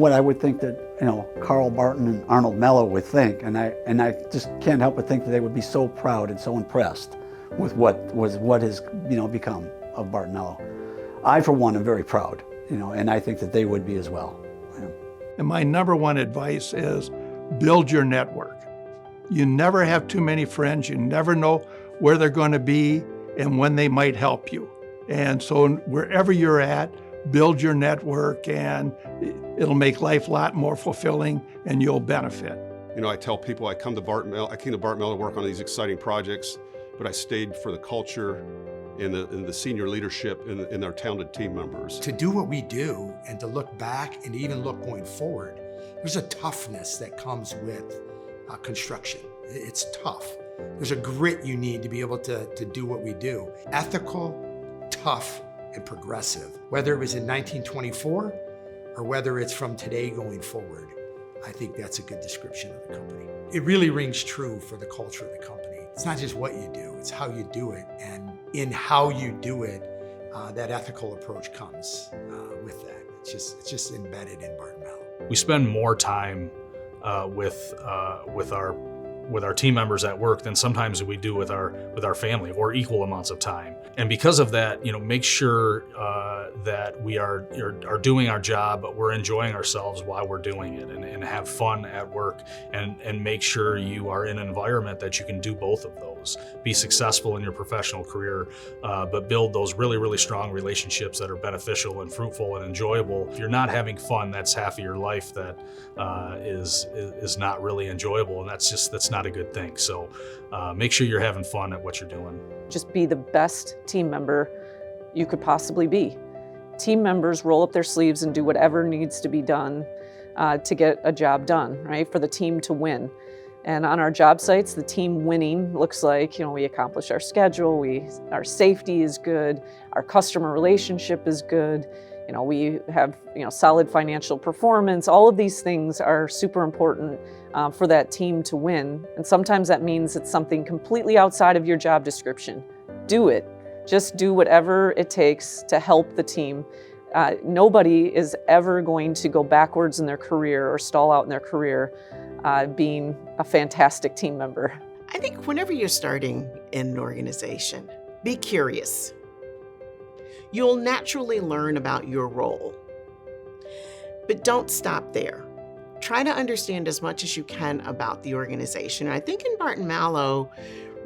what I would think that, Carl Barton and Arnold Malow would think, and I just can't help but think that they would be so proud and so impressed with what has become of Barton Malow. I, for one, am very proud, and I think that they would be as well. Yeah. And my number one advice is build your network. You never have too many friends. You never know where they're going to be and when they might help you. And so wherever you're at, build your network, and it'll make life a lot more fulfilling, and you'll benefit. I tell people I came to Barton Malow to work on these exciting projects, but I stayed for the culture and the senior leadership and our talented team members. To do what we do and to look back and even look going forward, there's a toughness that comes with construction. It's tough. There's a grit you need to be able to do what we do. Ethical, tough, and progressive. Whether it was in 1924 or whether it's from today going forward, I think that's a good description of the company. It really rings true for the culture of the company. It's not just what you do, it's how you do it. And in how you do it, that ethical approach comes with that. It's just embedded in Barton Malow. We spend more time with our team members at work than sometimes we do with our family, or equal amounts of time. And because of that, make sure that we are doing our job, but we're enjoying ourselves while we're doing it, and have fun at work, and make sure you are in an environment that you can do both of those. Be successful in your professional career, but build those really, really strong relationships that are beneficial and fruitful and enjoyable. If you're not having fun, that's half of your life that is not really enjoyable, and that's not a good thing. So make sure you're having fun at what you're doing. Just be the best team member you could possibly be. Team members roll up their sleeves and do whatever needs to be done to get a job done, right? For the team to win. And on our job sites, the team winning looks like, we accomplish our schedule, our safety is good, our customer relationship is good, we have, solid financial performance. All of these things are super important for that team to win. And sometimes that means it's something completely outside of your job description. Do it. Just do whatever it takes to help the team. Nobody is ever going to go backwards in their career or stall out in their career being a fantastic team member. I think whenever you're starting in an organization, be curious. You'll naturally learn about your role, but don't stop there. Try to understand as much as you can about the organization. I think in Barton Malow,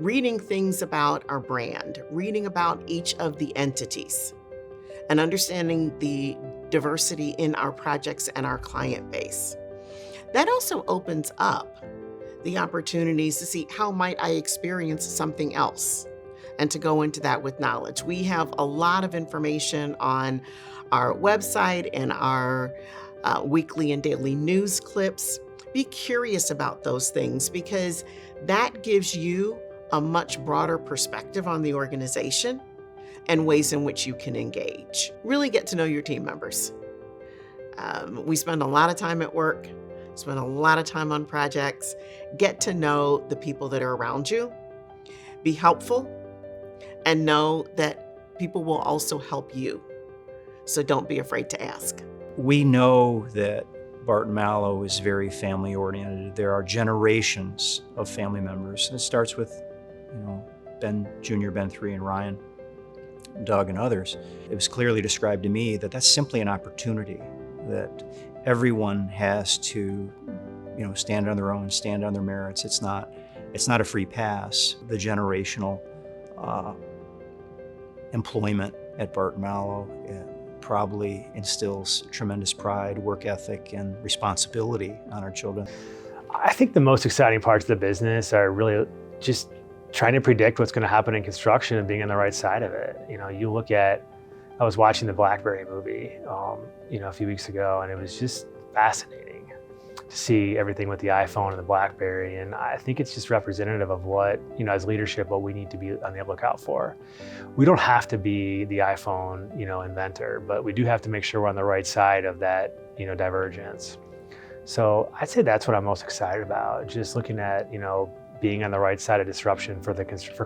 reading things about our brand, reading about each of the entities, and understanding the diversity in our projects and our client base. That also opens up the opportunities to see how might I experience something else, and to go into that with knowledge. We have a lot of information on our website and our weekly and daily news clips. Be curious about those things, because that gives you a much broader perspective on the organization and ways in which you can engage. Really get to know your team members. We spend a lot of time at work, spend a lot of time on projects. Get to know the people that are around you. Be helpful, and know that people will also help you. So don't be afraid to ask. We know that Barton Malow is very family oriented. There are generations of family members. And it starts with, Ben Jr., Ben 3, and Ryan, Doug, and others. It was clearly described to me that that's simply an opportunity, that everyone has to, stand on their own, stand on their merits. It's not a free pass. The generational employment at Barton Malow probably instills tremendous pride, work ethic, and responsibility on our children. I think the most exciting parts of the business are really just trying to predict what's going to happen in construction and being on the right side of it. You look at, I was watching the BlackBerry movie, a few weeks ago, and it was just fascinating to see everything with the iPhone and the BlackBerry. And I think it's just representative of what, as leadership, what we need to be on the lookout for. We don't have to be the iPhone, inventor, but we do have to make sure we're on the right side of that, divergence. So I'd say that's what I'm most excited about, just looking at, being on the right side of disruption for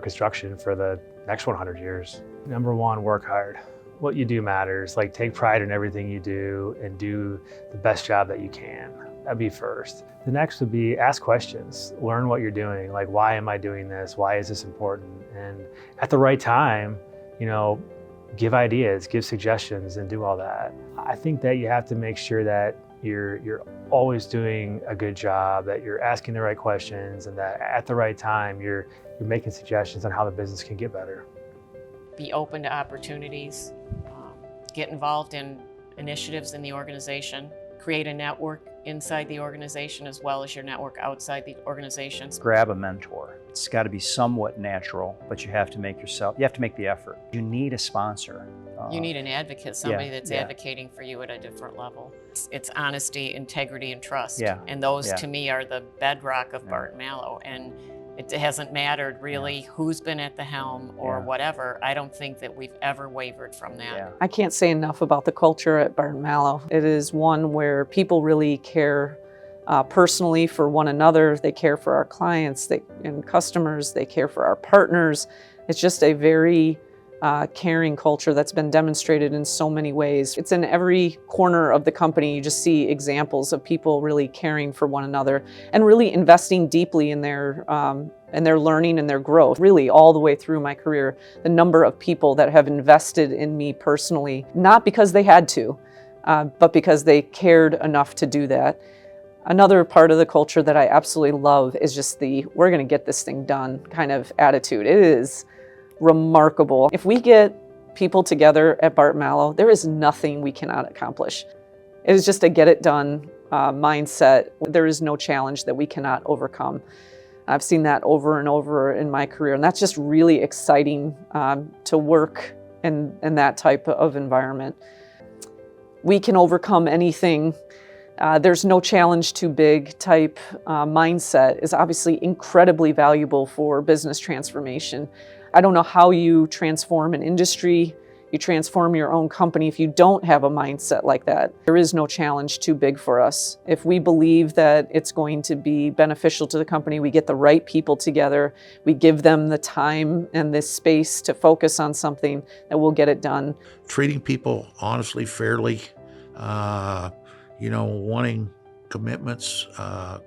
construction for the next 100 years. Number one, work hard. what you do matters. Like, take pride in everything you do and do the best job that you can. That'd be first. The next would be ask questions, learn what you're doing. Like, why am I doing this? Why is this important? And at the right time, you know, give ideas, give suggestions, and do all that. I think that you have to make sure that you're always doing a good job, that you're asking the right questions, and that at the right time, you're making suggestions on how the business can get better. Be open to opportunities, get involved in initiatives in the organization, create a network inside the organization as well as your network outside the organization. Grab a mentor. It's got to be somewhat natural, but you have to make the effort. You need a sponsor. You need an advocate, somebody yeah, that's yeah. advocating for you at a different level. It's honesty, integrity, and trust. Yeah, And those yeah. to me are the bedrock of Yeah. Barton Malow. And it hasn't mattered really who's been at the helm or Yeah. whatever. I don't think that we've ever wavered from that. Yeah. I can't say enough about the culture at Barton Malow. It is one where people really care personally for one another. They care for our clients and customers. They care for our partners. It's just a very caring culture that's been demonstrated in so many ways. It's in every corner of the company. You just see examples of people really caring for one another and really investing deeply in their learning and their growth. Really, all the way through my career, the number of people that have invested in me personally, not because they had to, but because they cared enough to do that. Another part of the culture that I absolutely love is just the we're going to get this thing done kind of attitude. It is remarkable. If we get people together at Barton Malow, there is nothing we cannot accomplish. It is just a get it done mindset. There is no challenge that we cannot overcome. I've seen that over and over in my career, and that's just really exciting to work in that type of environment. We can overcome anything. There's no challenge too big type mindset is obviously incredibly valuable for business transformation. I don't know how you transform an industry, you transform your own company if you don't have a mindset like that. There is no challenge too big for us. If we believe that it's going to be beneficial to the company, we get the right people together, we give them the time and the space to focus on something, that we'll get it done. Treating people honestly, fairly, wanting commitments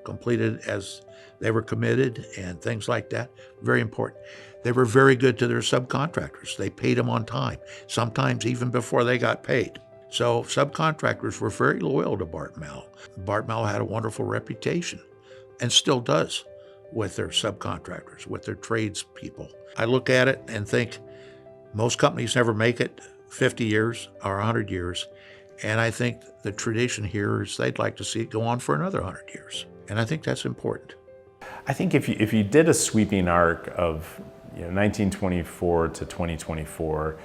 completed as they were committed and things like that, very important. They were very good to their subcontractors. They paid them on time, sometimes even before they got paid. So subcontractors were very loyal to Barton Malow. Barton Malow had a wonderful reputation and still does with their subcontractors, with their tradespeople. I look at it and think most companies never make it 50 years or 100 years. And I think the tradition here is they'd like to see it go on for another 100 years. And I think that's important. I think if you did a sweeping arc of 1924 to 2024,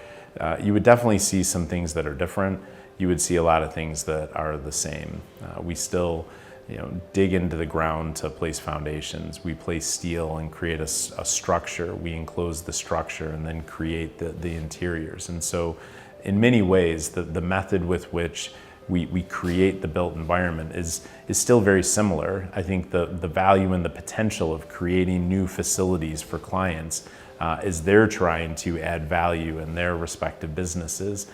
you would definitely see some things that are different. You would see a lot of things that are the same. We still dig into the ground to place foundations. We place steel and create a structure. We enclose the structure and then create the interiors. And so in many ways, the method with which we create the built environment is still very similar. I think the value and the potential of creating new facilities for clients as they're trying to add value in their respective businesses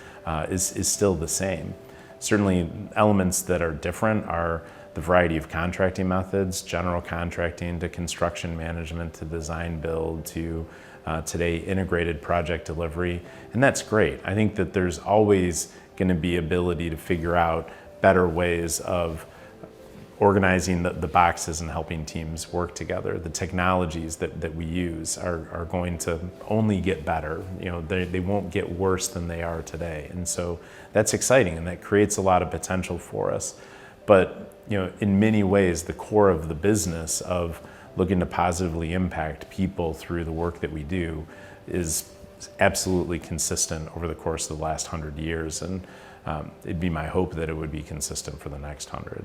is still the same. Certainly elements that are different are the variety of contracting methods, general contracting to construction management to design build to today integrated project delivery, and that's great. I think that there's always going to be ability to figure out better ways of organizing the boxes and helping teams work together. The technologies that we use are going to only get better. They won't get worse than they are today, and so that's exciting and that creates a lot of potential for us. But in many ways, the core of the business of looking to positively impact people through the work that we do is absolutely consistent over the course of the last 100 years, and it'd be my hope that it would be consistent for the next 100.